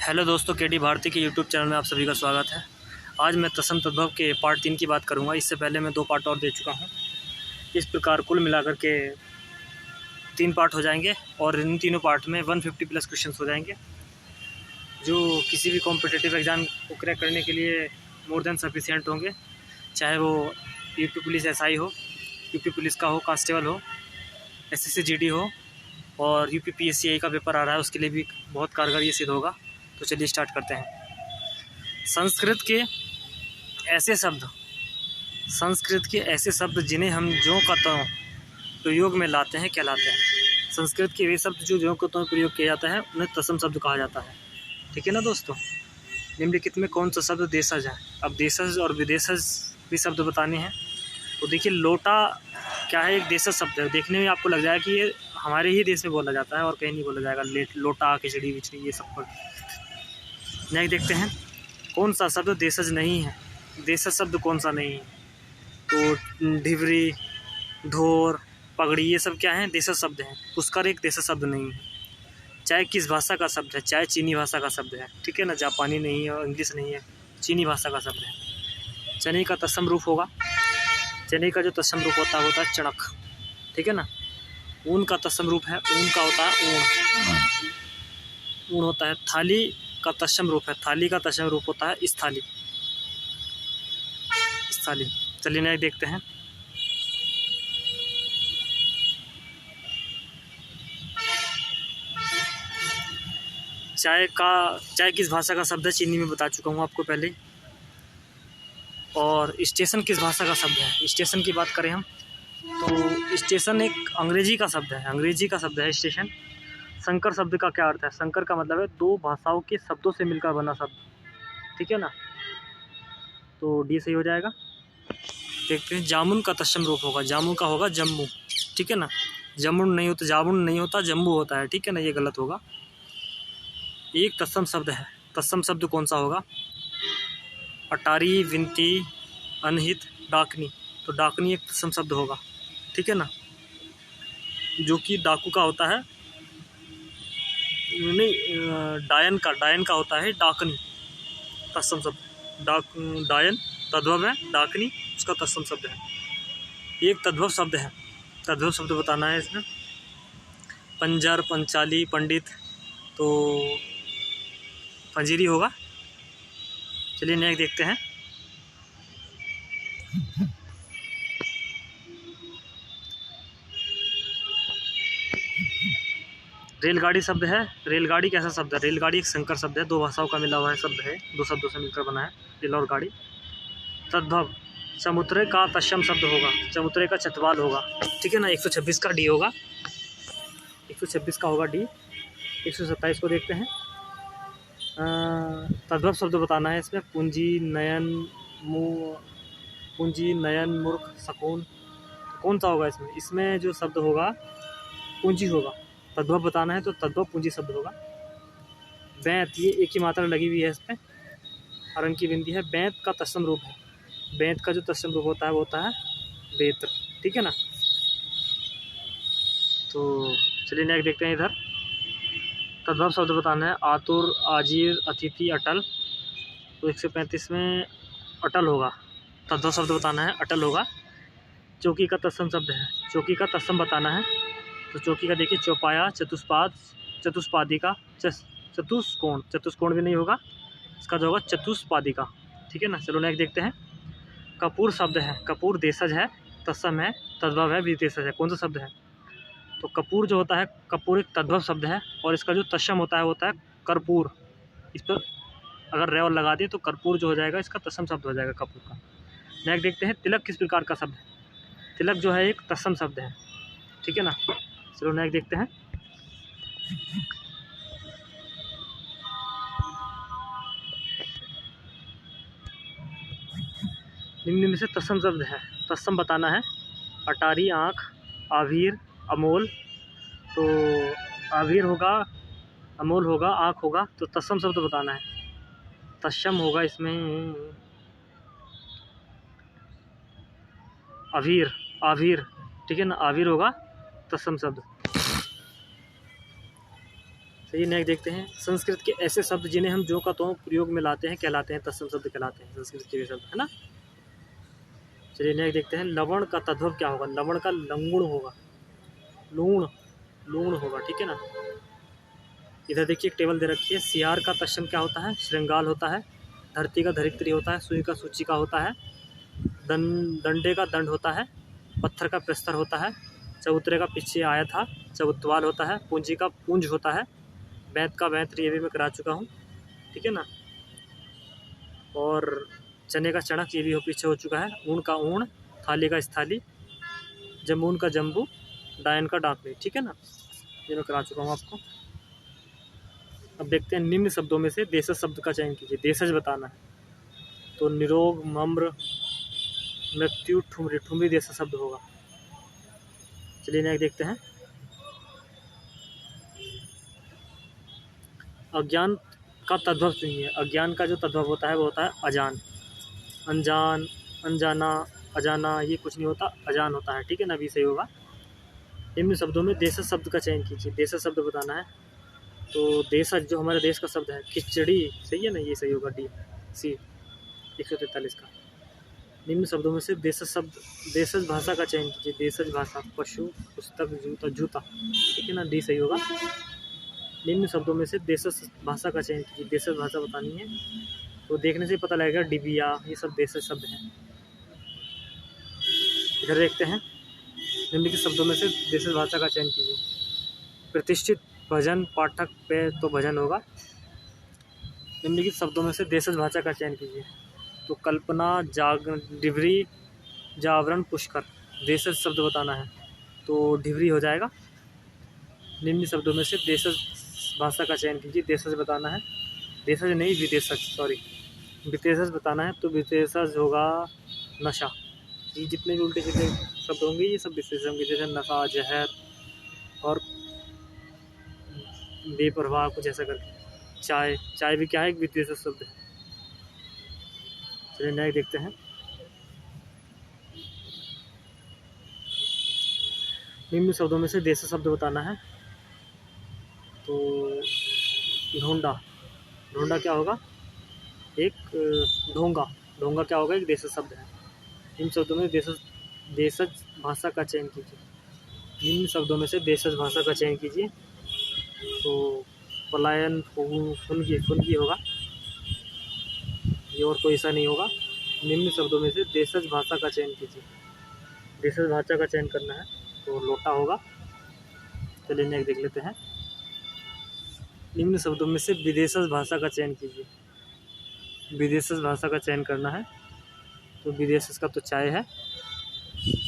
Hello दोस्तों, KD Bharti के YouTube channel में आप सभी का स्वागत है। आज मैं तत्सम तद्भव के पार्ट 3 की बात करूंगा। इससे पहले मैं 2 पार्ट और दे चुका हूं। इस प्रकार कुल मिलाकर के 3 पार्ट हो जाएंगे और इन तीनों पार्ट में 150 प्लस क्वेश्चंस हो जाएंगे, जो किसी भी कॉम्पिटिटिव एग्ज़ाम को क्रैक करने के लिए मोर देन सफिशिएंट होंगे। चाहे वो यूपी पुलिस SI हो, यूपी पुलिस का हो, कांस्टेबल हो, SSC GD हो और यूपी PSC का पेपर आ रहा है, उसके लिए भी बहुत कारगर ये सिद्ध होगा। तो चलिए स्टार्ट करते हैं। संस्कृत के ऐसे शब्द जिन्हें हम ज्यों का त्यों प्रयोग में लाते हैं कहलाते हैं। संस्कृत के वे शब्द जो ज्यों का त्यों प्रयोग किया जाता है उन्हें तत्सम शब्द कहा जाता है। ठीक है ना दोस्तों। निम्नलिखित में कौन सा शब्द देशज है? अब देशज और विदेशज भी शब्द बताने हैं। तो देखिए, लोटा क्या है? एक देशज शब्द है। देखने में आपको लग जाएगा कि ये हमारे ही देश में बोला जाता है और कहीं नहीं बोला जाएगा। लोटा, खिचड़ी विचड़ी, ये सब पर नहीं। देखते हैं कौन सा शब्द देशज नहीं है। देशज शब्द कौन सा नहीं है? तो ढिवरी, ढोर, पगड़ी, ये सब क्या है? देशज शब्द हैं। पुष्कर एक देशज शब्द नहीं है। चाय किस भाषा का शब्द है? चाय चीनी भाषा का शब्द है। ठीक है ना। जापानी नहीं है और इंग्लिश नहीं है, चीनी भाषा का शब्द है। चने का तत्सम रूप होगा, चने का जो तत्सम रूप होता है चणक। ठीक है ना। ऊन का तत्सम रूप है, ऊन का होता है ऊन, ऊन होता है। थाली का तत्सम रूप है, थाली का तत्सम रूप होता है स्थाली, स्थाली। चलिए नहीं देखते हैं। चाय किस भाषा का शब्द है? चीनी में बता चुका हूँ आपको पहले। और स्टेशन किस भाषा का शब्द है? स्टेशन की बात करें हम तो स्टेशन एक अंग्रेजी का शब्द है, अंग्रेजी का शब्द है स्टेशन। संकर शब्द का क्या अर्थ है? संकर का मतलब है 2 भाषाओं के शब्दों से मिलकर बना शब्द। ठीक है ना। तो डी सही हो जाएगा। देखते हैं। जामुन का तत्सम रूप होगा, जामुन का होगा जम्मू। ठीक है ना। जामुन नहीं होता, जामुन नहीं होता, जम्मू होता है। ठीक है ना, ये गलत होगा। एक तत्सम शब्द है, तत्सम शब्द कौन सा होगा? अटारी, विनती, अनहित, डाकनी। तो डाकनी एक तत्सम शब्द होगा। ठीक है ना, जो कि डाकू का होता है, नहीं, डायन का होता है डाकनी, तत्सम शब्द। डायन तद्भव है, डाकनी उसका तत्सम शब्द है। एक तद्भव शब्द है, तद्भव शब्द बताना है इसमें। पंजर, पंचाली, पंडित, तो पंजीरी होगा। चलिए नेक्स्ट देखते हैं। रेलगाड़ी शब्द है। रेलगाड़ी कैसा शब्द है? रेलगाड़ी एक संकर शब्द है, 2 भाषाओं का मिला हुआ है शब्द है, 2 शब्दों से मिलकर बना है रेल और गाड़ी। तद्भव चबूतरे का तत्सम शब्द होगा, चबूतरे का चतवाल होगा। ठीक है ना। 126 का डी होगा, 126 का होगा डी। 127 को देखते हैं। तद्भव शब्द बताना है इसमें। पूंजी, नयन, मूर्ख, शकून। कौन सा होगा इसमें? इसमें जो शब्द होगा पूंजी होगा। तद्भव बताना है तो तद्भव पूंजी शब्द होगा। बैंत, ये एक ही मात्रा लगी हुई है इसमें, हरण की बिंदी है। बैंत का तत्सम रूप है, बैंत का जो तत्सम रूप होता है वो होता है बेत्र। ठीक है ना। तो चलिए नेक्स्ट देखते हैं। इधर तद्भव शब्द बताना है। आतुर, आजीर, अतिथि, अटल। तो 135 में अटल होगा। तद्भव शब्द बताना है, अटल होगा। चौकी का तत्सम शब्द है, चौकी का तत्सम बताना है। तो चौकी का देखिए, चौपाया, चतुष्पाद, चतुष्पादिका, चतुष्कोण। चतुष्कोण भी नहीं होगा, इसका जो होगा चतुष्पादिका। ठीक है ना। चलो नेक्स्ट देखते हैं। कपूर शब्द है, कपूर देशज है, तत्सम है, तद्भव है, विदेशज है। कौन सा शब्द है? तो कपूर जो होता है, कपूर एक तद्भव शब्द है और इसका जो तत्सम होता है वो होता है कर्पूर। इस पर अगर रेवल लगा दें तो कर्पूर जो हो जाएगा इसका तत्सम शब्द हो जाएगा कपूर का। नेक्स्ट देखते हैं। तिलक किस प्रकार का शब्द है? तिलक जो है एक तत्सम शब्द है। ठीक है ना। चलो नेक्स्ट देखते हैं। निम्न में से तत्सम शब्द है, तत्सम बताना है। अटारी, आँख, आभीर, अमोल। तो आभीर होगा, अमोल होगा, आँख होगा। तो तत्सम शब्द बताना है। तत्सम होगा इसमें आभीर, आभीर। ठीक है ना। आभीर होगा तत्सम शब्द। चलिए नेक्स्ट देखते हैं, संस्कृत के ऐसे शब्द जिन्हें हम जो का तो प्रयोग में लाते हैं कहलाते हैं तत्सम शब्द कहलाते हैं। संस्कृत के शब्द है ना। चलिए नेक्स्ट देखते हैं, लवण का तद्भव क्या होगा। लवण का लंगुण होगा, लूण, लूण होगा, ठीक है ना। इधर देखिए एक टेबल दे रखी है। सियार का तत्सम क्या होता है, श्रृंगाल होता है। धरती का धरित्री होता है। सुई का सूचिका होता है। डंडे का दंड होता है। पत्थर का प्रस्तर होता है। चबूतरे का पीछे आया था, चबूतवाल होता है। पूंजी का पूंज होता है। बैत का बैत्र, ये भी मैं करा चुका हूँ, ठीक है ना। और चने का चणक, ये भी पीछे हो चुका है। ऊन का ऊण, थाली का स्थाली, जम्बून का जम्बू, डायन का डाकनी, ठीक है ना। ये मैं करा चुका हूँ आपको। अब देखते हैं निम्न शब्दों में से देशज शब्द का चयन कीजिए। देशज बताना है तो निरोग, मम्र, मृत्यु, ठुमरी, ठुमरी देशज शब्द होगा। चलिए नेक्स्ट देखते हैं, अज्ञान का तद्भव चुनिए। अज्ञान का जो तद्भव होता है वो होता है अजान। अनजान, अनजाना, अजाना, ये कुछ नहीं होता, अजान होता है, ठीक है ना। भी सही होगा। निम्न शब्दों में देशज शब्द का चयन कीजिए। देशज शब्द बताना है तो देशज जो हमारे देश का शब्द है, खिचड़ी, सही है ना, ये सही होगा, डी सी 143 का। निम्न शब्दों में से देशज शब्द, देशज भाषा का चयन कीजिए। देशज भाषा, पशु, पुस्तक, जूता, जूता, ठीक है ना, डी सही होगा। निम्न शब्दों में से देशज भाषा का चयन कीजिए। देशज भाषा बतानी है तो देखने से पता लगेगा, डिबिया, ये सब देशज शब्द हैं। इधर देखते हैं, निम्नलिखित शब्दों में से देशज भाषा का चयन कीजिए। प्रतिष्ठित, भजन, पाठक, पे तो भजन होगा। निम्नलिखित शब्दों में से देशज भाषा का चयन कीजिए तो कल्पना, डिवरी, जावरण, पुष्कर, देशज शब्द बताना है तो डिवरी हो जाएगा। निम्न शब्दों में से देशज भाषा का चयन कीजिए। देशज बताना है, देशज नहीं विदेशज, सॉरी, विदेशज बताना है तो विदेशज होगा नशा। ये जितने भी उल्टे सीधे शब्द होंगे ये सब विशेष होंगे, जैसे नशा, जहर और बेपरवाह, कुछ ऐसा करके। चाय, चाय भी क्या है, एक विशेष शब्द है। चलिए नेक्स्ट देखते हैं, निम्न शब्दों में से देश शब्द बताना है तो ढोंडा, ढोंडा क्या होगा, एक ढोंगा, ढोंगा क्या होगा, एक देश शब्द है। इन शब्दों में देशज भाषा का चयन कीजिए। निम्न शब्दों में से देशज भाषा का चयन कीजिए तो पलायन, फुनगी होगा, ये और कोई ऐसा नहीं होगा। निम्न शब्दों में से देशज भाषा का चयन कीजिए। देशज भाषा का चयन करना है तो लोटा होगा। चलिए नेक्स्ट देख लेते हैं, निम्न शब्दों में से विदेशज भाषा का चयन कीजिए। विदेशज भाषा का चयन करना है तो विदेशज का तो चाय है।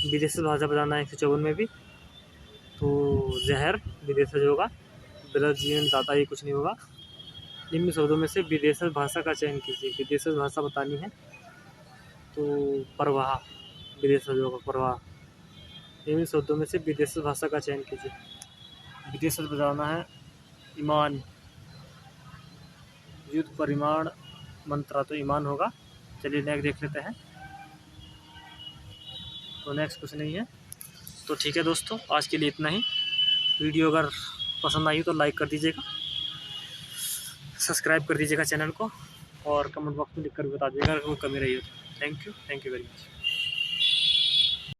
विदेशज भाषा बताना है 154 में भी तो जहर विदेशज होगा। ब्रजीन, दाता, ये कुछ नहीं होगा। निम्न शब्दों में से विदेशज भाषा का चयन कीजिए। विदेशज भाषा बतानी है तो परवाह, विदेशज होगा, परवाह। निम्न शब्दों में से विदेशज भाषा का चयन कीजिए। विदेशज बताना है ईमान, युद्ध, परिमाण, मंत्रा, तो ईमान होगा। चलिए नेक्स्ट देख लेते हैं तो नेक्स्ट कुछ नहीं है। तो ठीक है दोस्तों, आज के लिए इतना ही। वीडियो अगर पसंद आई तो लाइक कर दीजिएगा, सब्सक्राइब कर दीजिएगा चैनल को और कमेंट बॉक्स में लिख कर बता दीजिएगा अगर कोई कमी रही हो तो। Thank you very much.